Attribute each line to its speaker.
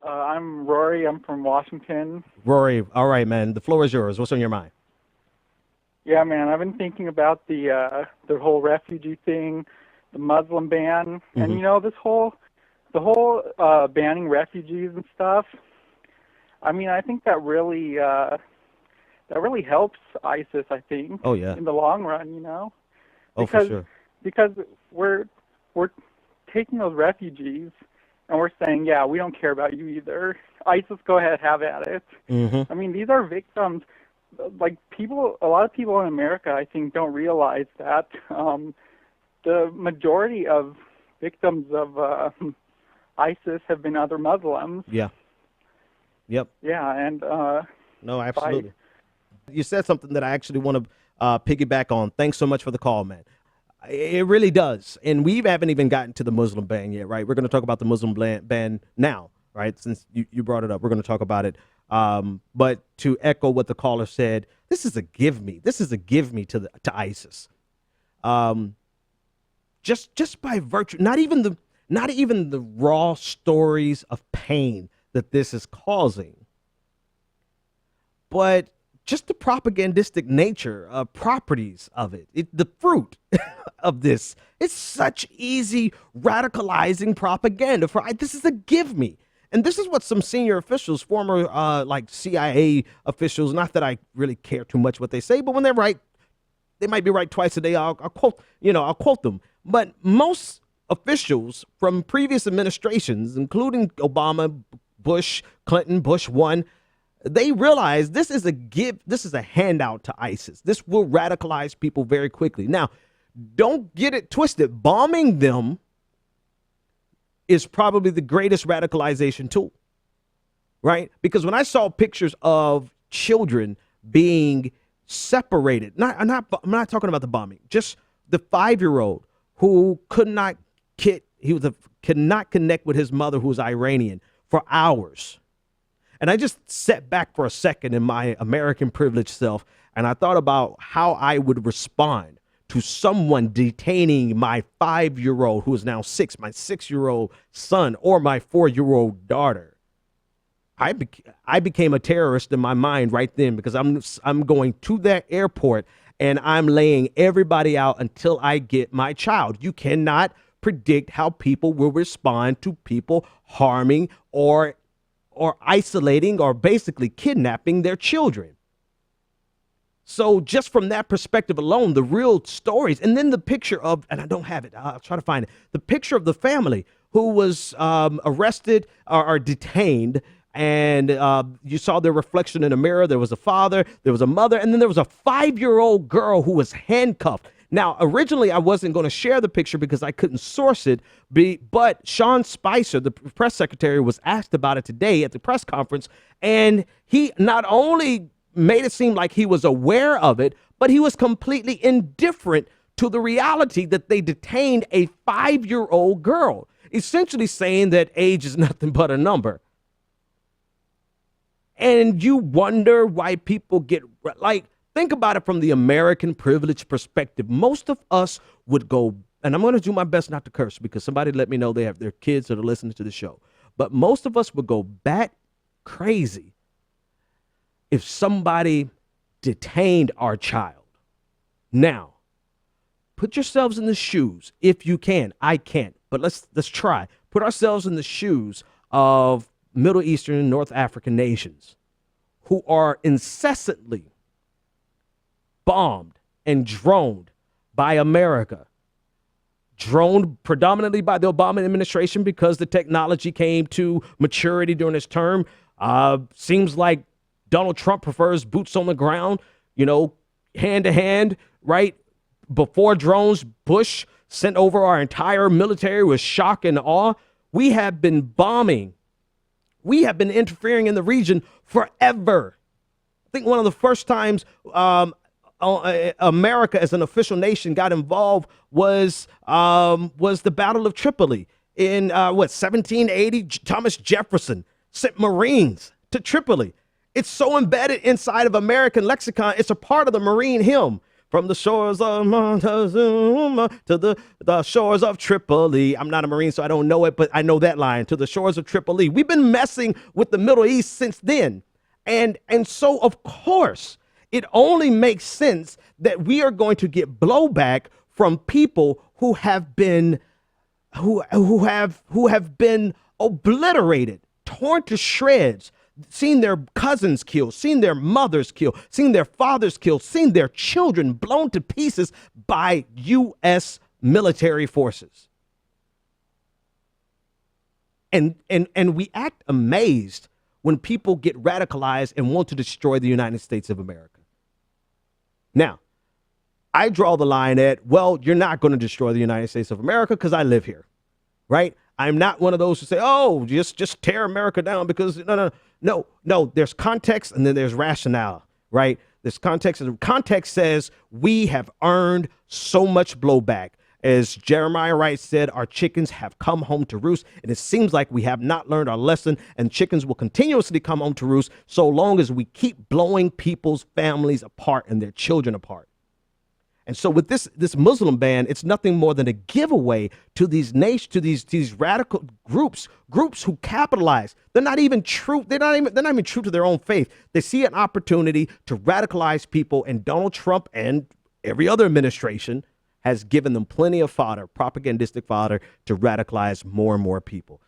Speaker 1: I'm Rory. I'm from Washington.
Speaker 2: Rory, all right, man. The floor is yours. What's on your mind?
Speaker 1: Yeah, man. I've been thinking about the whole refugee thing, the Muslim ban, and the whole banning refugees and stuff. I mean, I think that really helps ISIS. I think.
Speaker 2: Oh, yeah.
Speaker 1: In the long run,
Speaker 2: Oh, for sure.
Speaker 1: because we're taking those refugees and we're saying, yeah, we don't care about you either. ISIS, go ahead, have at it.
Speaker 2: Mm-hmm.
Speaker 1: I mean, these are victims. Like a lot of people in America, I think, don't realize that the majority of victims of ISIS have been other Muslims.
Speaker 2: Yeah. Yep.
Speaker 1: Yeah, and
Speaker 2: no, absolutely. You said something that I actually want to piggyback on. Thanks so much for the call, man. It really does. And we haven't even gotten to the Muslim ban yet, right? We're going to talk about the Muslim ban now, right? Since you brought it up, we're going to talk about it. But to echo what the caller said, this is a give me. This is a give me to ISIS. Just by virtue, not even the raw stories of pain that this is causing, but just the propagandistic nature of properties of it, the fruit of this. It's such easy radicalizing propaganda. This is a give me. And this is what some senior officials, former like CIA officials, not that I really care too much what they say, but when they're right, they might be right twice a day. I'll quote them. But most officials from previous administrations, including Obama, Bush, Clinton, Bush 1, they realize this is a handout to ISIS. This will radicalize people very quickly. Now, don't get it twisted. Bombing them is probably the greatest radicalization tool, right? Because when I saw pictures of children being separated, I'm not talking about the bombing, just the 5-year-old who could not connect with his mother, who was Iranian, for hours. And I just sat back for a second in my American privileged self, and I thought about how I would respond to someone detaining my 5-year-old, who is now 6, my 6-year-old son, or my 4-year-old daughter. I became a terrorist in my mind right then, because I'm going to that airport and I'm laying everybody out until I get my child. You cannot predict how people will respond to people harming or isolating or basically kidnapping their children. So just from that perspective alone, the real stories, and then the picture of, and I don't have it, I'll try to find it, the picture of the family who was arrested or detained, and you saw their reflection in a mirror. There was a father, there was a mother, and then there was a 5-year-old girl who was handcuffed. Now, originally, I wasn't going to share the picture because I couldn't source it, but Sean Spicer, the press secretary, was asked about it today at the press conference, and he not only made it seem like he was aware of it, but he was completely indifferent to the reality that they detained a 5-year-old girl, essentially saying that age is nothing but a number. And you wonder why people get, like, think about it from the American privilege perspective. Most of us would go, and I'm going to do my best not to curse because somebody let me know they have their kids that are listening to the show. But most of us would go bat crazy if somebody detained our child. Now, put yourselves in the shoes if you can. I can't, but let's try. Put ourselves in the shoes of Middle Eastern and North African nations who are incessantly bombed and droned by America, droned predominantly by the Obama administration because the technology came to maturity during his term. Seems like Donald Trump prefers boots on the ground, hand to hand, right? Before drones, Bush sent over our entire military with shock and awe. We have been bombing. We have been interfering in the region forever. I think one of the first times America as an official nation got involved was the Battle of Tripoli in 1780. Thomas Jefferson sent Marines to Tripoli. It's so embedded inside of American lexicon. It's a part of the Marine hymn. from the shores of Montezuma to the shores of Tripoli. I'm not a Marine, so I don't know it, but I know that line, to the shores of Tripoli. We've been messing with the Middle East since then. And so, of course, it only makes sense that we are going to get blowback from people who have been obliterated, torn to shreds, seen their cousins killed, seen their mothers killed, seen their fathers killed, seen their children blown to pieces by U.S. military forces. And we act amazed when people get radicalized and want to destroy the United States of America. Now, I draw the line at, well, you're not going to destroy the United States of America because I live here, right? I'm not one of those who say, oh, just tear America down because no, there's context and then there's rationale, right? There's context, and context says we have earned so much blowback. As Jeremiah Wright said, our chickens have come home to roost, and it seems like we have not learned our lesson, and chickens will continuously come home to roost so long as we keep blowing people's families apart and their children apart. And so with this Muslim ban, it's nothing more than a giveaway to these these radical groups who capitalize. They're not even true. They're not even true to their own faith. They see an opportunity to radicalize people, and Donald Trump and every other administration has given them plenty of fodder, propagandistic fodder, to radicalize more and more people.